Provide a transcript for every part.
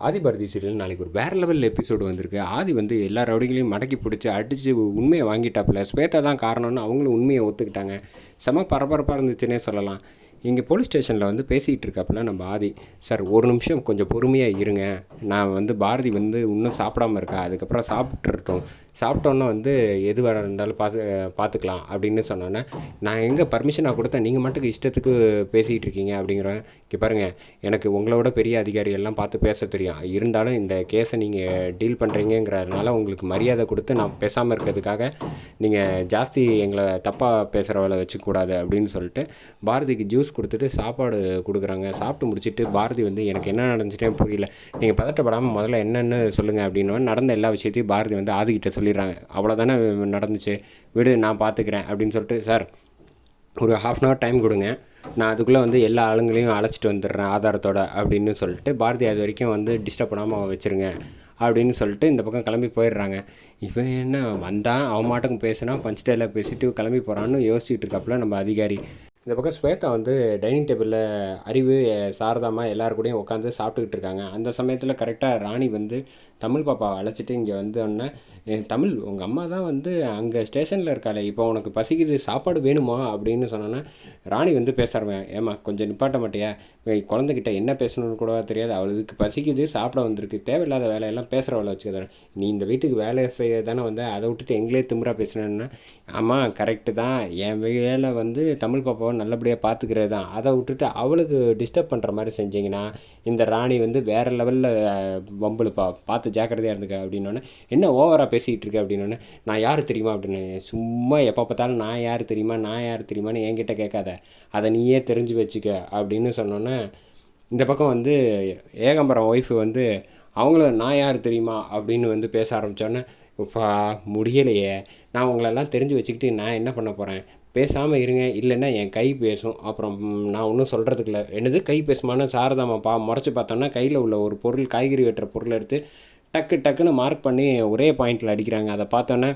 Adhibharathi serial நாளைக்கு ஒரு வேறு லெவல் எபிசோடு வந்திருக்கு. ஆதி வந்து எல்லா ரவுடிகளையும் மடக்கி பிடிச்சி அடித்து உண்மையை வாங்கிட்டாப்புல. ஸ்வேதா தான் காரணம்னு அவங்களும் உண்மையை ஒத்துக்கிட்டாங்க. செம பரபரப்பாக இருந்துச்சுன்னே சொல்லலாம். இங்கே போலீஸ் ஸ்டேஷனில் வந்து பேசிகிட்டு இருக்காப்புல நம்ம ஆதி. சார் ஒரு நிமிஷம் கொஞ்சம் பொறுமையாக இருங்க. நான் வந்து பாரதி வந்து இன்னும் சாப்பிடாம இருக்கா, அதுக்கப்புறம் சாப்பிட்றட்டும், சாப்பிட்டோன்னே வந்து எது வர இருந்தாலும் பார்த்துக்கலாம் அப்படின்னு சொன்னோன்னே, நான் எங்கே பர்மிஷனாக கொடுத்தேன், நீங்கள் மட்டுக்கு இஷ்டத்துக்கு பேசிகிட்டு இருக்கீங்க அப்படிங்கிறேன். இங்கே பாருங்கள், எனக்கு உங்களோட பெரிய அதிகாரி எல்லாம் பார்த்து பேச தெரியும். இருந்தாலும் இந்த கேஸை நீங்கள் டீல் பண்ணுறீங்கிறதுனால உங்களுக்கு மரியாதை கொடுத்து நான் பேசாமல் இருக்கிறதுக்காக நீங்கள் ஜாஸ்தி எங்களை தப்பாக பேசுகிற வேலை வச்சுக்கூடாது அப்படின்னு சொல்லிட்டு பாரதிக்கு ஜூஸ் கொடுத்துட்டு சாப்பாடு கொடுக்குறாங்க. சாப்பிட்டு முடிச்சுட்டு பாரதி வந்து எனக்கு என்ன நடந்துச்சுட்டே புரியல, நீங்கள் பதட்டப்படாமல் முதல்ல என்னென்னு சொல்லுங்கள் அப்படின்னு நடந்த எல்லா விஷயத்தையும் பாரதி வந்து ஆதிக்கிட்ட சொல்லிடுறாங்க. அவ்வளோதானே நடந்துச்சு, விடு நான் பார்த்துக்கிறேன் அப்படின்னு சொல்லிட்டு, சார் ஒரு ½ அன் ஹவர் டைம் கொடுங்க, நான் அதுக்குள்ளே வந்து எல்லா ஆளுங்களையும் அழைச்சிட்டு வந்துடுறேன் ஆதாரத்தோட அப்படின்னு சொல்லிட்டு பாரதி அது வரைக்கும் வந்து டிஸ்டர்ப் பண்ணாமல் வச்சுருங்க அப்படின்னு சொல்லிட்டு இந்த பக்கம் கிளம்பி போயிடுறாங்க. இவன் என்ன வந்தான், அவன் மாட்டுக்கும் பேசினா பஞ்ச் டைலாக் பேசிட்டு கிளம்பி போகிறான்னு யோசிச்சுட்டு இருக்காப்புல நம்ம அதிகாரி. இந்த பக்கம் ஸ்வேதா வந்து டைனிங் டேபிளில் அறிவு சாரதாமா எல்லாருக்கூடையும் உட்காந்து சாப்பிட்டுக்கிட்டு இருக்காங்க. அந்த சமயத்தில் கரெக்டாக ராணி வந்து தமிழ் பாப்பாவை அழைச்சிட்டு இங்கே வந்தோடனே, தமிழ் உங்கள் அம்மா தான் வந்து அங்கே ஸ்டேஷனில் இருக்காளே, இப்போ உனக்கு பசிக்குது சாப்பாடு வேணுமா அப்படின்னு சொன்னோன்னே ராணி வந்து பேசுகிறவன், ஏம்மா கொஞ்சம் நிப்பாட்ட மாட்டியா, குழந்தைகிட்ட என்ன பேசணும்னு கூட தெரியாது, அவளுக்கு பசிக்குது சாப்பிட வந்திருக்கு, தேவையில்லாத வேலையெல்லாம் பேசுகிறவளை வச்சுக்கிறேன், நீ இந்த வீட்டுக்கு வேலை செய்ய தானே வந்து அதை விட்டுட்டு எங்களே திமுறா பேசினேன்னா, ஆமாம் கரெக்டு தான், என் வேலை வந்து தமிழ் பாப்பாவை நல்லபடியாக பார்த்துக்கிறது தான், அதை விட்டுட்டு அவளுக்கு டிஸ்டர்ப் பண்ணுற மாதிரி செஞ்சிங்கன்னா இந்த ராணி வந்து வேறு லெவலில் வம்புழுப்பா, பார்த்து ஜாக்கிரதையாக இருந்துக்க அப்படின்னோடனே, என்ன ஓவராக பேசிக்கிட்டு இருக்க அப்படின்னோடனே, நான் யார் தெரியுமா அப்படின்னு, சும்மா எப்போ பார்த்தாலும் நான் யார் தெரியுமான்னு என்கிட்ட கேட்காத, அதை நீயே தெரிஞ்சு வச்சுக்க அப்படின்னு சொன்னோன்னே, இந்த பக்கம் வந்து ஏகாம்பரம் ஒய்ஃபு வந்து அவங்களும் நான் யார் தெரியுமா அப்படின்னு வந்து பேச ஆரம்பித்தோன்னே, முடியலையே, நான் உங்களெல்லாம் தெரிஞ்சு வச்சுக்கிட்டு நான் என்ன பண்ண போகிறேன், பேசாமல் இருங்க, இல்லைன்னா என் கை பேசும், அப்புறம் நான் ஒன்றும் சொல்கிறதுக்கு இல்லை, என்னது கை பேசுமான்னு சாரதாமா முறைச்சி பார்த்தோன்னா கையில் உள்ள ஒரு பொருள், காய்கறி வெட்டுற பொருளை எடுத்து டக்குன்னு மார்க் பண்ணி ஒரே பாயிண்டில் அடிக்கிறாங்க. அதை பார்த்தோன்னே,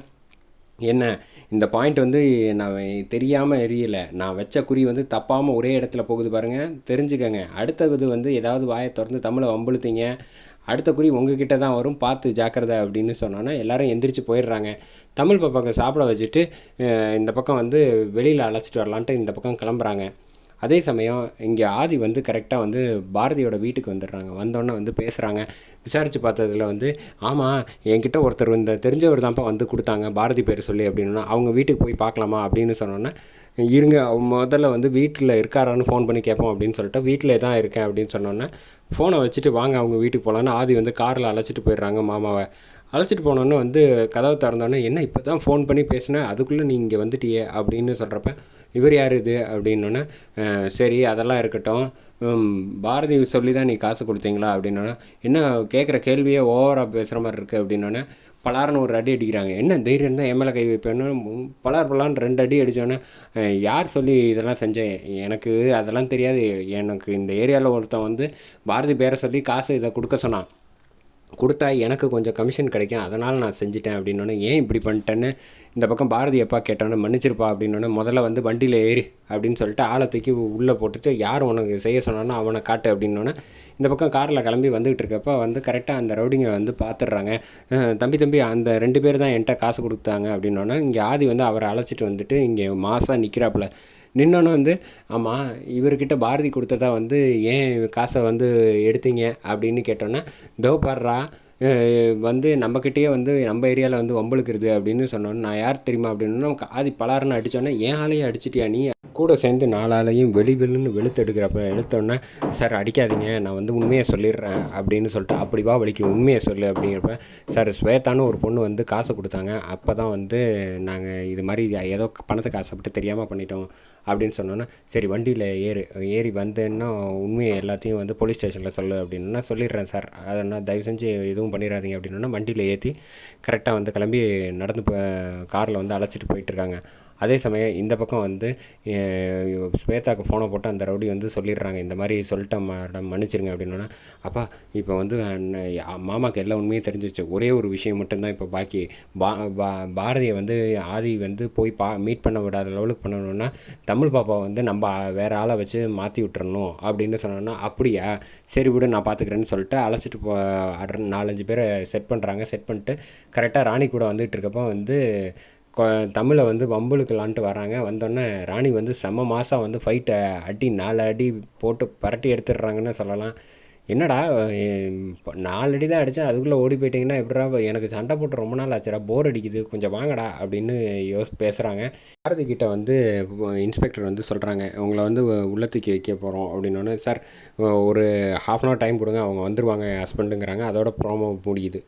என்ன இந்த பாயிண்ட் வந்து நான் தெரியாமல் எரியலை, நான் வச்ச குறி வந்து தப்பாமல் ஒரே இடத்துல போகுது பாருங்கள், தெரிஞ்சுக்கங்க, அடுத்தது வந்து ஏதாவது வாயை திறந்து தமிழை வம்புழுத்தீங்க, அடுத்த குறி உங்ககிட்ட தான் வரும், பார்த்து ஜாக்கிரதை அப்படின்னு சொன்னோன்னா எல்லோரும் எந்திரிச்சு போயிடுறாங்க. தமிழ் பாப்பாங்க சாப்பிட வச்சுட்டு இந்த பக்கம் வந்து வெளியில் அழைச்சிட்டு வரலான்ட்டு இந்த பக்கம் கிளம்புறாங்க. அதே சமயம் இங்கே ஆதி வந்து கரெக்டாக வந்து பாரதியோட வீட்டுக்கு வந்துடுறாங்க. வந்தோடனே வந்து பேசுகிறாங்க. விசாரித்து பார்த்ததில் வந்து, ஆமாம் என்கிட்ட ஒருத்தர் இந்த தெரிஞ்சவர் தான்ப்பா வந்து கொடுத்தாங்க பாரதி பேர் சொல்லி அப்படின்னா, அவங்க வீட்டுக்கு போய் பார்க்கலாமா அப்படின்னு சொன்னோன்னே, இருங்க முதல்ல வந்து வீட்டில் இருக்காரான்னு ஃபோன் பண்ணி கேட்போம் அப்படின்னு சொல்லிட்டு, வீட்டில் தான் இருக்கேன் அப்படின்னு சொன்னோன்னே, ஃபோனை வச்சுட்டு வாங்க அவங்க வீட்டுக்கு போகலான்னு ஆதி வந்து காரில் அழைச்சிட்டு போயிடுறாங்க மாமாவை. அழைச்சிட்டு போனோன்னே வந்து கதவை திறந்தோன்னே, என்ன இப்போ தான் ஃபோன் பண்ணி பேசினேன், அதுக்குள்ளே நீ இங்கே வந்துட்டியே அப்படின்னு சொல்கிறப்ப, இவர் யார் இது அப்படின்னோன்னே, சரி அதெல்லாம் இருக்கட்டும், பாரதி சொல்லி தான் நீ காசு கொடுத்தீங்களா அப்படின்னோன்னே, என்ன கேட்குற கேள்வியே ஓவராக பேசுகிற மாதிரி இருக்குது அப்படின்னோன்னே, பலார்னு ஒரு அடி அடிக்கிறாங்க. என்ன தைரியம் தான் என் மேலே கை வைப்பேன்னு பலார்னு 2 அடி அடித்தோன்னே, யார் சொல்லி இதெல்லாம் செஞ்சேன், எனக்கு அதெல்லாம் தெரியாது, எனக்கு இந்த ஏரியாவில் ஒருத்தன் வந்து பாரதி பேரை சொல்லி காசு இதை கொடுக்க சொன்னான், கொடுத்தா எனக்கு கொஞ்சம் கமிஷன் கிடைக்கும், அதனால் நான் செஞ்சுட்டேன் அப்படின்னோடனே, ஏன் இப்படி பண்ணிட்டேன்னு இந்த பக்கம் பாரதி எப்பா கேட்டோன்னே, மன்னிச்சிருப்பா அப்படின்னோடனே, முதல்ல வந்து வண்டியில் ஏறி அப்படின்னு சொல்லிட்டு ஆளை தூக்கி உள்ளே போட்டுட்டு, யார் உனக்கு செய்ய சொன்னானோ அவனை காட்டு அப்படின்னோடனே, இந்த பக்கம் காரில் கிளம்பி வந்துகிட்டு இருக்கப்போ வந்து கரெக்டாக அந்த ரவுடிங்க வந்து பார்த்துடுறாங்க. தம்பி அந்த 2 பேர் தான் என்கிட்ட காசு கொடுத்தாங்க அப்படின்னோடனே, இங்கே ஆதி வந்து அவரை அழைச்சிட்டு வந்துட்டு இங்கே மாசாக நிற்கிறாப்புல. நின்னோன்னு வந்து, ஆமாம் இவர்கிட்ட பாரதி கொடுத்ததா வந்து ஏன் காசை வந்து எடுத்தீங்க அப்படின்னு கேட்டோன்னே, இதோ பாடுறா வந்து நம்மக்கிட்டேயே வந்து நம்ம ஏரியாவில் வந்து வம்பளுக்கிறது அப்படின்னு சொன்னோன்னே, நான் யார் தெரியுமா அப்படின்னா, ஆதி பலாருன்னு அடித்தோன்னே, ஏன் ஆளையும் அடிச்சிட்டியா நீ, கூட சேர்ந்து 4 ஆளையும் வெளுன்னு வெளுத்தெடுக்கிறப்ப எடுத்தோன்னே, சார் அடிக்காதீங்க, நான் வந்து உண்மையை சொல்லிடுறேன் அப்படின்னு சொல்லிட்டு, அப்படி வா வலிக்கு உண்மையை சொல்லு அப்படிங்கிறப்ப, சார் ஸ்வேதான்னு ஒரு பொண்ணு வந்து காசு கொடுத்தாங்க, அப்போ தான் வந்து நாங்கள் இது மாதிரி ஏதோ பணத்துக்கு ஆசைப்பட்டு தெரியாமல் பண்ணிட்டோம் அப்படின்னு சொன்னோன்னே, சரி வண்டியில் ஏறி வந்தேன்னா உண்மையை எல்லாத்தையும் வந்து போலீஸ் ஸ்டேஷனில் சொல்லு அப்படின்னா, சொல்லிடுறேன் சார், அதனால் தயவு செஞ்சு எதுவும் பண்ணிடாதீங்க அப்படின்னா, வண்டியில் ஏற்றி கரெக்டாக வந்து கிளம்பி நடந்து காரில் வந்து அழைச்சிட்டு போயிட்டுருக்காங்க. அதே சமயம் இந்த பக்கம் வந்து ஸ்வேதாவுக்கு ஃபோனை போட்டு அந்த ரவுடி வந்து சொல்லிடுறாங்க, இந்த மாதிரி சொல்லிட்டேன் மேடம் மன்னிச்சிருங்க அப்படின்னோன்னா, அப்பா இப்போ வந்து மாமாவுக்கு எல்லா உண்மையும் தெரிஞ்சிச்சு, ஒரே ஒரு விஷயம் மட்டும்தான் இப்போ பாக்கி, பா பா பாரதியை வந்து ஆதி வந்து போய் மீட் பண்ண விடாத லெவலுக்கு பண்ணணுன்னா தமிழ் பாப்பா வந்து நம்ம வேறு ஆளை வச்சு மாற்றி விட்டுறணும் அப்படின்னு சொன்னோன்னா, அப்படியா சரி விடு நான் பார்த்துக்கிறேன்னு சொல்லிட்டு அழைச்சிட்டு 4-5 பேரை செட் பண்ணுறாங்க. செட் பண்ணிட்டு கரெக்டாக ராணி கூட வந்துகிட்டு இருக்கப்போ வந்து தமிழை வந்து வம்புழுக்கலான்ட்டு வராங்க. வந்தோடனே ராணி வந்து செம்ம மாதம் வந்து ஃபைட்டை 4 அடி போட்டு பரட்டி எடுத்துடுறாங்கன்னு சொல்லலாம். என்னடா 4 அடி தான் அடித்தேன், அதுக்குள்ளே ஓடி போயிட்டீங்கன்னா எப்படிடா, எனக்கு சண்டை போட்டு ரொம்ப நாள் ஆச்சுடா, போர் அடிக்குது, கொஞ்சம் வாங்கடா அப்படின்னு பேசுகிறாங்க. பாரதி கிட்ட வந்து இன்ஸ்பெக்டர் வந்து சொல்கிறாங்க, உங்களை வந்து உள்ள தூக்கி வைக்க போகிறோம் அப்படின்னோடனே, சார் ஒரு ½ அன் ஹவர் டைம் கொடுங்க, அவங்க வந்துடுவாங்க ஹஸ்பண்டுங்கிறாங்க. அதோட ப்ரோமோ முடியுது.